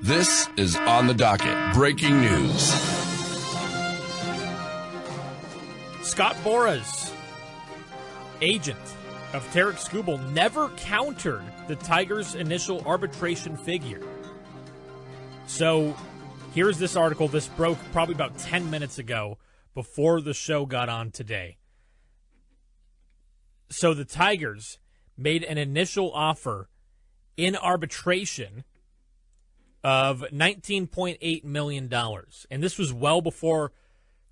This is On the Docket. Breaking news. Scott Boras, agent of Tarik Skubal, never countered the Tigers' initial arbitration figure. So here's this article. This broke probably about 10 minutes ago before the show got on today. So the Tigers made an initial offer in arbitration of $19.8 million. And this was well before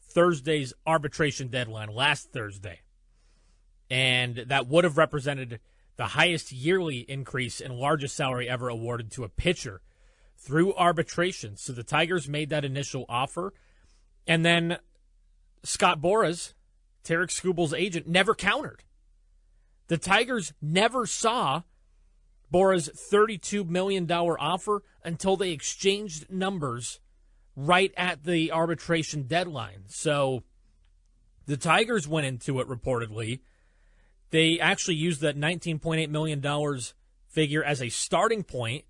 Thursday's arbitration deadline, last Thursday. And that would have represented the highest yearly increase and largest salary ever awarded to a pitcher through arbitration. So the Tigers made that initial offer. And then Scott Boras, Tarik Skubal's agent, never countered. The Tigers never saw Boras' $32 million offer until they exchanged numbers right at the arbitration deadline. So the Tigers went into it reportedly. They actually used that $19.8 million figure as a starting point,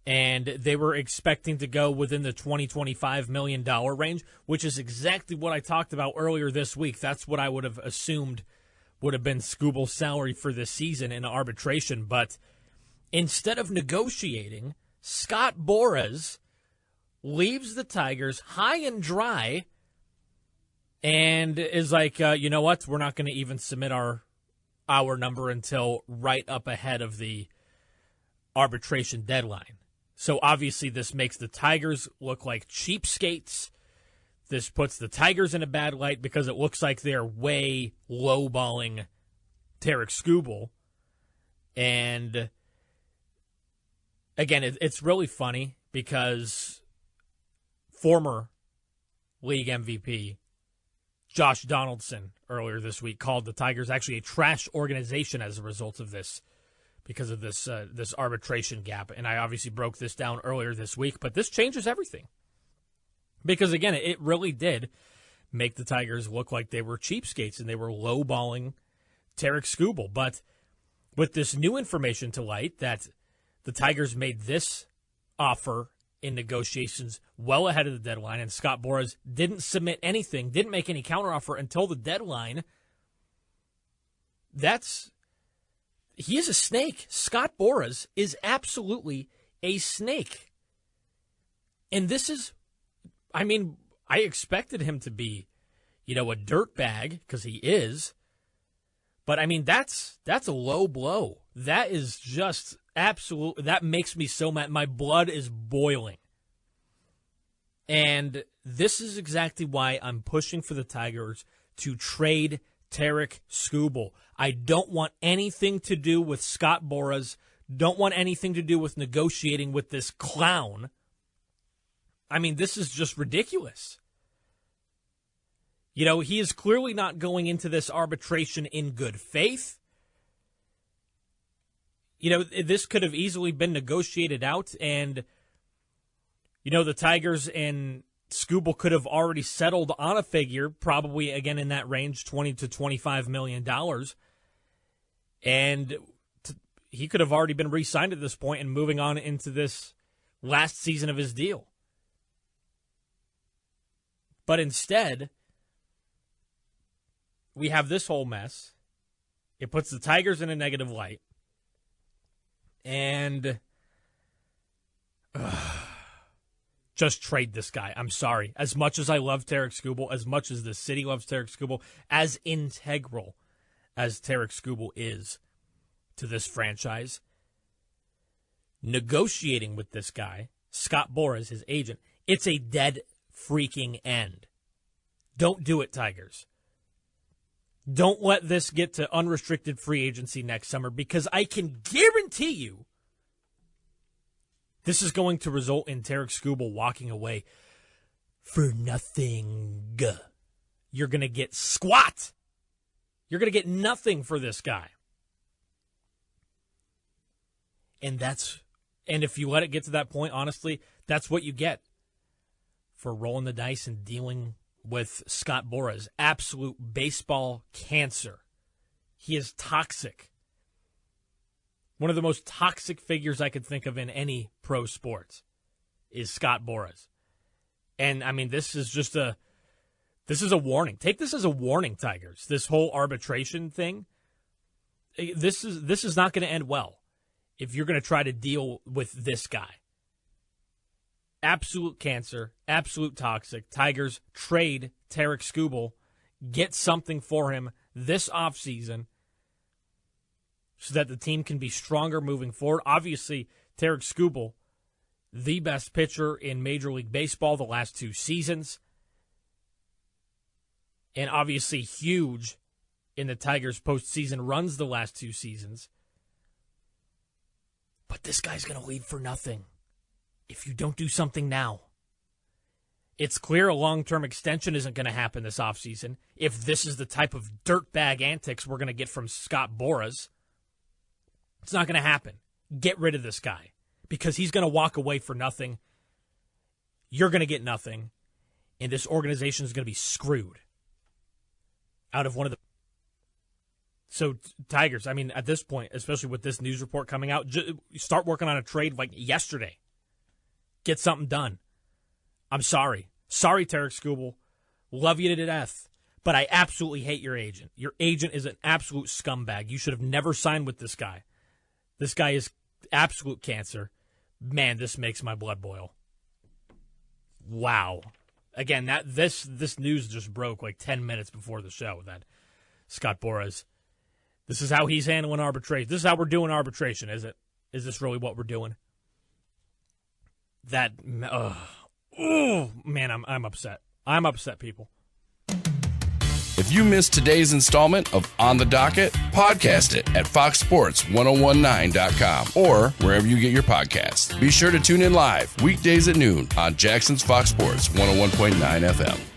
and they were expecting to go within the $20-25 million range, which is exactly what I talked about earlier this week. That's what I would have assumed would have been Skubal's salary for this season in arbitration. But instead of negotiating, Scott Boras leaves the Tigers high and dry and is like, you know what? We're not going to even submit our number until right up ahead of the arbitration deadline. So obviously this makes the Tigers look like cheapskates. This puts the Tigers in a bad light because it looks like they're way lowballing Tarik Skubal. And again, it's really funny because former league MVP Josh Donaldson earlier this week called the Tigers actually a trash organization as a result of this, because of this arbitration gap. And I obviously broke this down earlier this week, but this changes everything. Because, again, it really did make the Tigers look like they were cheapskates and they were lowballing Tarik Skubal. But with this new information to light that the Tigers made this offer in negotiations well ahead of the deadline, and Scott Boras didn't submit anything, didn't make any counteroffer until the deadline, he is a snake. Scott Boras is absolutely a snake. And this is, I mean, I expected him to be, a dirtbag, because he is. But, I mean, that's a low blow. That is just absolute. That makes me so mad. My blood is boiling. And this is exactly why I'm pushing for the Tigers to trade Tarik Skubal. I don't want anything to do with Scott Boras. Don't want anything to do with negotiating with this clown. I mean, this is just ridiculous. He is clearly not going into this arbitration in good faith. This could have easily been negotiated out, and, the Tigers and Skubal could have already settled on a figure, probably, again, in that range, $20 to $25 million. And he could have already been re-signed at this point and moving on into this last season of his deal. But instead, we have this whole mess. It puts the Tigers in a negative light. And just trade this guy. I'm sorry. As much as I love Tarik Skubal, as much as the city loves Tarik Skubal, as integral as Tarik Skubal is to this franchise, negotiating with this guy, Scott Boras, his agent, it's a dead freaking end. Don't do it, Tigers. Don't let this get to unrestricted free agency next summer, because I can guarantee you this is going to result in Tarik Skubal walking away for nothing. You're going to get squat. You're going to get nothing for this guy. And if you let it get to that point, honestly, that's what you get for rolling the dice and dealing with Scott Boras. Absolute baseball cancer. He is toxic. One of the most toxic figures I could think of in any pro sports. is Scott Boras. And, I mean, this is a warning. Take this as a warning, Tigers. This whole arbitration thing, this is not going to end well if you're going to try to deal with this guy. Absolute cancer, absolute toxic. Tigers trade Tarik Skubal, get something for him this offseason so that the team can be stronger moving forward. Obviously, Tarik Skubal, the best pitcher in Major League Baseball the last 2 seasons, and obviously huge in the Tigers' postseason runs the last 2 seasons. But this guy's going to leave for nothing if you don't do something now. It's clear a long-term extension isn't going to happen this offseason if this is the type of dirtbag antics we're going to get from Scott Boras. It's not going to happen. Get rid of this guy because he's going to walk away for nothing. You're going to get nothing, and this organization is going to be screwed out of one of the... So, Tigers, I mean, at this point, especially with this news report coming out, start working on a trade like yesterday. Get something done. I'm sorry. Sorry, Tarik Skubal. Love you to death. But I absolutely hate your agent. Your agent is an absolute scumbag. You should have never signed with this guy. This guy is absolute cancer. Man, this makes my blood boil. Wow. Again, this news just broke like 10 minutes before the show that Scott Boras, this is how he's handling arbitration. This is how we're doing arbitration, is it? Is this really what we're doing? That, man, I'm upset. I'm upset, people. If you missed today's installment of On the Docket, podcast it at fox1019.com or wherever you get your podcasts. Be sure to tune in live weekdays at noon on Jackson's Fox Sports 101.9 FM.